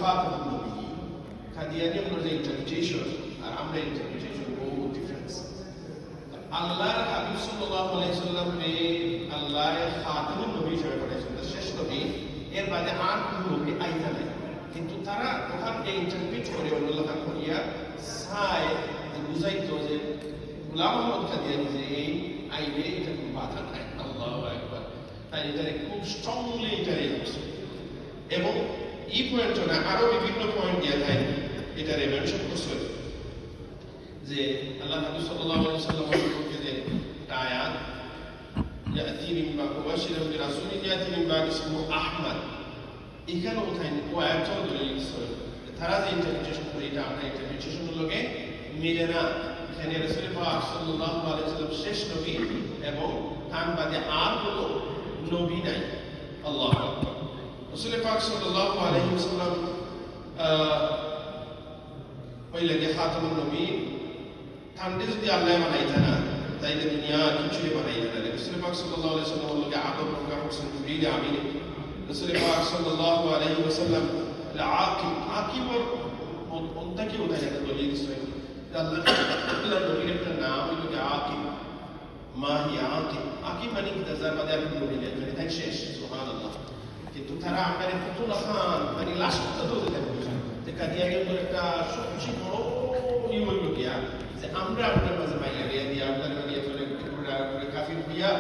খাতামুন নবিয়্যিন। কাদিয়ানী যে ইন্টারপ্রিটেশন আর আমরা ইন্টারপ্রিটেশন বহু ডিফারেন্স। আল্লাহর হাবিব সাল্লাল্লাহু আলাইহি সাল্লামকে আল্লাহ খাতামুন নবী হিসেবে পাঠিয়েছেন, শেষ নবী, এর বাদে আর কোনো নবী আইতা নাই। কিন্তু তারা ওখান থেকে ইন্টারপ্রিট করে আল্লাহ করিয়া সায় বুঝাইতো যে গোলাম মোহাম্মদ কাদিয়ানী যে এই আইনে এটা কোনো বাধা নাই। আল্লাহু আকবার। তাই এটারে খুব স্ট্রংলি এটারে করছে এবং এই পয়েন্ট না আরো বিভিন্ন পয়েন্ট দেওয়া যায় এটারে মেনশন করছে যে আল্লাহ নবী সাল্লাল্লাহু আলাইহি ওয়াসাল্লাম সম্পর্কে যে আয়াত ইয়াতি মিন বাশিরান বিরাসূলিন ইয়াতি মিন বাদি ইসমু আহমদ, এখানে ওঠাই ও আয়াতও দলিল দিচ্ছে তারা যে ইন্টারপ্রিটেশন করে এটা আমরা ইন্টারপ্রিটেশনের লগে মিলে না। এখানে রাসূল পাক সাল্লাল্লাহু আলাইহি ওয়াসাল্লাম শেষ নবী এবং তার বাদে আর কোনো নবী নাই। আল্লাহু আকবার। রাসূল পাক সাল্লাল্লাহু আলাইহি ওয়াসাল্লাম ওই লাগে খাতামুন নবী ঠান্ডে যদি আল্লাহ বানাইতা না তাইলে দুনিয়া কিছুই বানাইতা না। রাসূল পাক সাল্লাল্লাহু আলাইহি ওয়াসাল্লাম লগে আদব প্রকার করছেন জিবরিল আমিন। রাসূল পাক সাল্লাল্লাহু আলাইহি ওয়াসাল্লাম আকিবর অন্তকে উঠাই একটা দলিল দিচ্ছে আল্লাহ নবীর একটা নাম হলো আকিব। মাহি আকিব, আকিব মানে যার বাদে আর কোনো নবী নাই, মানে তাই শেষ। সুবহানাল্লাহ। কিন্তু তারা আমাদের ফতুল্লাহ খান মানে লাস্ট তো যেতে বলছেন যে কাদিয়ানী একটা সবচেয়ে বড় হইল গিয়া যে আমরা আপনার মাঝে মাইয়া দিয়ে দিয়ে আপনার মাইয়া করে কাফির হইয়া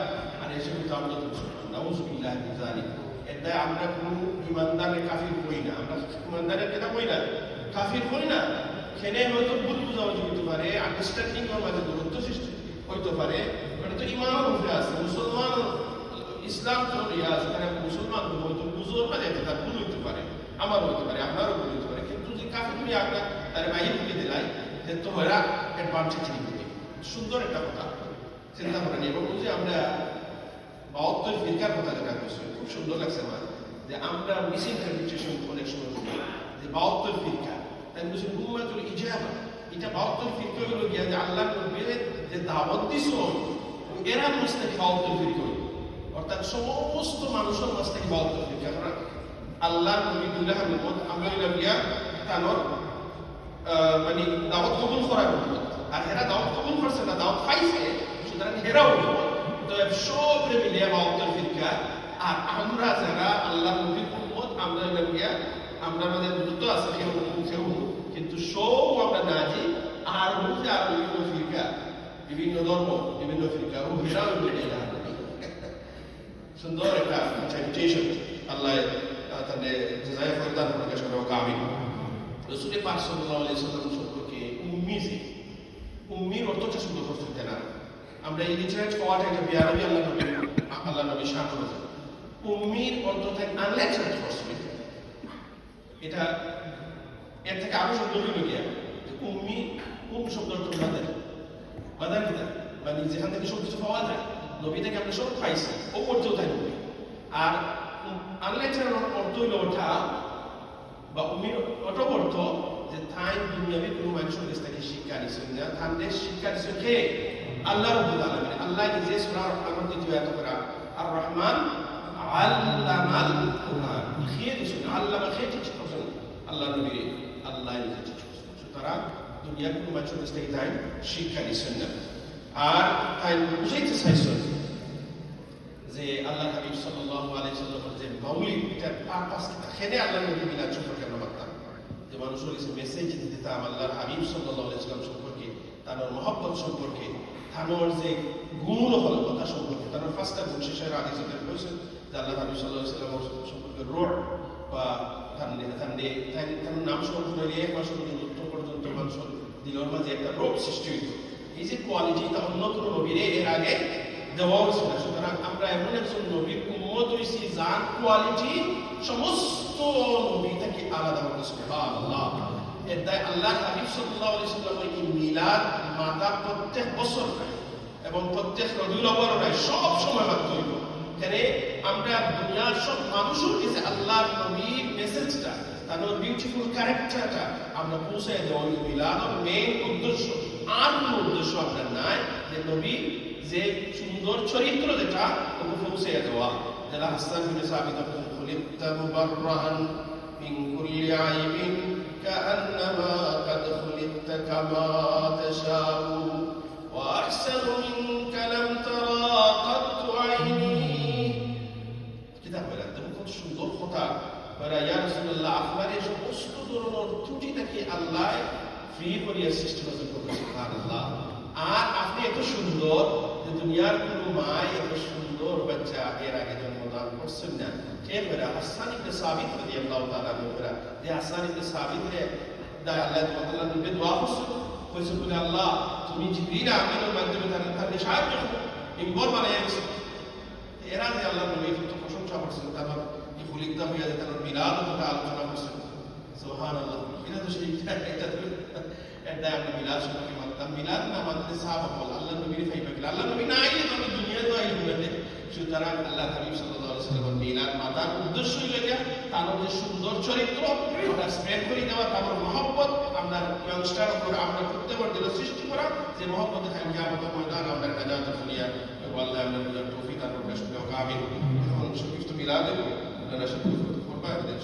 আর এসে কিন্তু আমরা তো নাউযুবিল্লাহ মিন যালিক। এটা আমরা কোনো ইমানদারের কাফির হই না, আমরা ইমানদারের কেনা হই না, কাফির হই না। সেনে হয়তো ভুল বুঝাবুঝি হইতে পারে, আন্ডারস্ট্যান্ডিং এর মাঝে দূরত্ব সৃষ্টি হইতে পারে, এটা তো ইমানের উপরে আছে। মুসলমান ইসলাম তো ইয়া আছে, তারা মুসলমান হয়তো বুঝোর মাঝে তার ভুল হইতে পারে, আমারও হইতে পারে, আপনারও ভুল হইতে পারে। কিন্তু যে কাফির হইয়া আপনার তার বাইরে ভুলে দিলাই যে তোমরা অ্যাডভান্টেজ নিবে, সুন্দর একটা কথা চিন্তা করেন। এবং যে আমরা ৭২ ফিরকার কথা যেটা বলছি খুব সুন্দর লাগছে আমার, যে আমরা মিস ইন্টারপ্রিটেশন অনেক সময় করি যে ৭২ ফিরকা, তাই বলছি উম্মাতুল ইজাবা। এটা ৭২ ফিরকা হলো গিয়া যে আল্লাহ নবীর যে দাওয়াত দিছ এরা মাঝ থেকে ৭২ ফিরকা, অর্থাৎ সমস্ত মানুষের মাঝ থেকে ৭২ ফিরকা। আমরা আল্লাহ নবীদুল্লাহ আমরা গিয়া তানোর মানে দাওয়াত কবুল করার উন্মত, আর এরা দাওয়াত কবুল করছে না, দাওয়াত পাইছে, সুতরাং এরাও উন্মত। তো সব মিলে ৭২ ফিরকা। আর আমরা যারা আল্লাহ নবীর উম্মত, আমরা গিয়া আমরা আমাদের দ্রুত আছে কেউ কিন্তু সব আমরা নাজি। আর হচ্ছে আর বিভিন্ন ফিরকা, বিভিন্ন ধর্ম, বিভিন্ন ফিরকা ও হেরাও সুন্দর একটা ইন্টারপ্রিটেশন। আল্লাহ তাদের জাযায়ে ফরদান প্রকাশ করে কামিল। রাসূল পাক সাল্লাল্লাহু আলাইহি ওয়াসাল্লাম সম্পর্কে উম্মি, যে উম্মির অর্থটা শুধু করতে না, আমরা এই লিটারেট পাওয়াটা একটা বিয়ারবি আল্লাহ নবী শান করেছেন। উম্মির অর্থ থাকে আনলেটারেড পারসন। এটা এর থেকে আরো শব্দ হইল গিয়া যে উম্মি, উম শব্দ অর্থ বাদার, বাদার কিনা মানে যেখান থেকে সব কিছু পাওয়া যায়, নবী থেকে আমরা সব পাইছি, ও পড়তেও তাই নবী। আর আনলেটারেড অর্থ হইল ওঠা বা উম্মির ওটা অর্থ যে তাই দুনিয়াবি কোনো মানুষের কাছ থেকে শিক্ষা নিছেন না, তাদের শিক্ষা নিছেন কে? আল্লাহ রাব্বুল আলামিন। আল্লাহ নিজে সূরা আর-রহমান দ্বিতীয় আয়াত করা আর রহমান আল্লামাল কুরআন, খেয়ে দিছেন, আল্লামা খেয়ে টিচ করছেন আল্লাহ নবী, আল্লাহ নিজে টিচ করছেন। সুতরাং দুনিয়ার কোনো মানুষের কাছ থেকে তাই শিক্ষা নিছেন না। আর তাই বুঝাইতে চাইছেন যে আল্লাহ হাবিব সাল্লাল্লাহু আলাইহি ওয়াসাল্লামের যে মাউলিদ, এটার পারপাস কি? সেখানে আল্লাহ নবী মিলাদ সম্পর্কে আমরা ভাবতাম যে মানুষের কাছে মেসেজ দিতাম আল্লাহর হাবিব সাল্লাল্লাহু আলাইহি ওয়াসাল্লাম সম্পর্কে, তার মহব্বত সম্পর্কে, তার যে গুণ হল কথা সম্পর্কে। তার পাঁচটা গুণ শেষের হাদিসে বলেছেন যে আল্লাহ হাবিব সাল্লাল্লাহু আলাইহি ওয়াসাল্লাম সম্পর্কে রূহ বা তার নাম সম্পর্কে 1 মাস পর্যন্ত মানুষের দিলের মাঝে একটা রোগ সৃষ্টি হইত। এই যে কোয়ালিটি, তা অন্য কোনো নবীর এর আগে দেওয়া হয়েছিল। সুতরাং আমরা এমন একজন নবীর উম্মত হইছি যার কোয়ালিটি সমস্ত নবী থেকে আলাদা হয়েছে। সুবহানাল্লাহ। এর দায় আল্লাহ হাবিব সাল্লাল্লাহু আলাইহি ওয়াসাল্লামের এই মিলাদ মাতা প্রত্যেক বছর এবং প্রত্যেক রবিউল আউয়াল সব সময় মানতে হইব। এখানে আমরা দুনিয়ার সব মানুষের কাছে আল্লাহর নবীর মেসেজটা, তার বিউটিফুল ক্যারেক্টারটা আমরা পৌঁছায় দেওয়া মিলাদ মেইন উদ্দেশ্য। আর কোনো উদ্দেশ্য আপনার নাই যে নবী যে সুন্দর চরিত্র যেটা ওকে পৌঁছায় দেওয়া। যারা হাসান বিন সাবিত খুলিকতা মুবাররাহান মিন কুল্লি আইবিন কাআন্নামা কাদ খুলিকতা কামা তাশাউ ওয়া আহসানু মিনকা লাম তারা কাত্তু আইনি। কিতাব বলে একদম কত সুন্দর কথা বলে, ইয়া রাসূলুল্লাহ আপনার এই সমস্ত ধরনের ত্রুটিটাকে আল্লাহ ফ্রি করিয়া সৃষ্টি করতে করতে সুবহানাল্লাহ। আর আপনি এত সুন্দর যে দুনিয়ার কোনো মায় এত সুন্দর বাচ্চা এর আগে জন্মদান করছেন না। এরপরে হাসান ইবনে সাবিত রাদিয়াল্লাহু তাআলা বলেন যে হাসান ইবনে সাবিতরে আল্লাহ নবী দোয়া করছেন, কইছে বলে আল্লাহ তুমি জিবরিল আমিনের মাধ্যমে তাকে সাহায্য করো, মিম্বর বানাইয়া দিছো। এরা যে আল্লাহ নবী তো প্রশংসা করছেন, তারপর কি খুলিকতা হইয়া যে তার মিলাদ কথা আলোচনা করছেন। সুবহানাল্লাহ। এটা তো সেই এটা আমরা মিলাদ সম্পর্কে মানতাম। মিলাদ না মানতে সাহাবা বল আল্লাহ নবীর ফাইবা গেল, আল্লাহ নবী না আইলে তো দুনিয়া তো আইল না। সুতরাং আল্লাহ হাবিব সাল্লাল্লাহু আলাইহি ওয়াসাল্লাম মিলাদ মাতার উদ্দেশ্য হইল যে তার যে সুন্দর চরিত্র ওটা স্প্রেড করে দেওয়া, তার মহব্বত আমরা ইয়ংস্টার উপর আমরা করতে পারি সৃষ্টি করা, যে মহব্বতে থাকে কিয়ামতের ময়দান আমরা নাজাত দুনিয়া আল্লাহ আমরা বুঝার তৌফিক আর প্রকাশ করে আমিন। এখন সুস্থ মিলাদ আপনারা শুরু করতে পারবেন।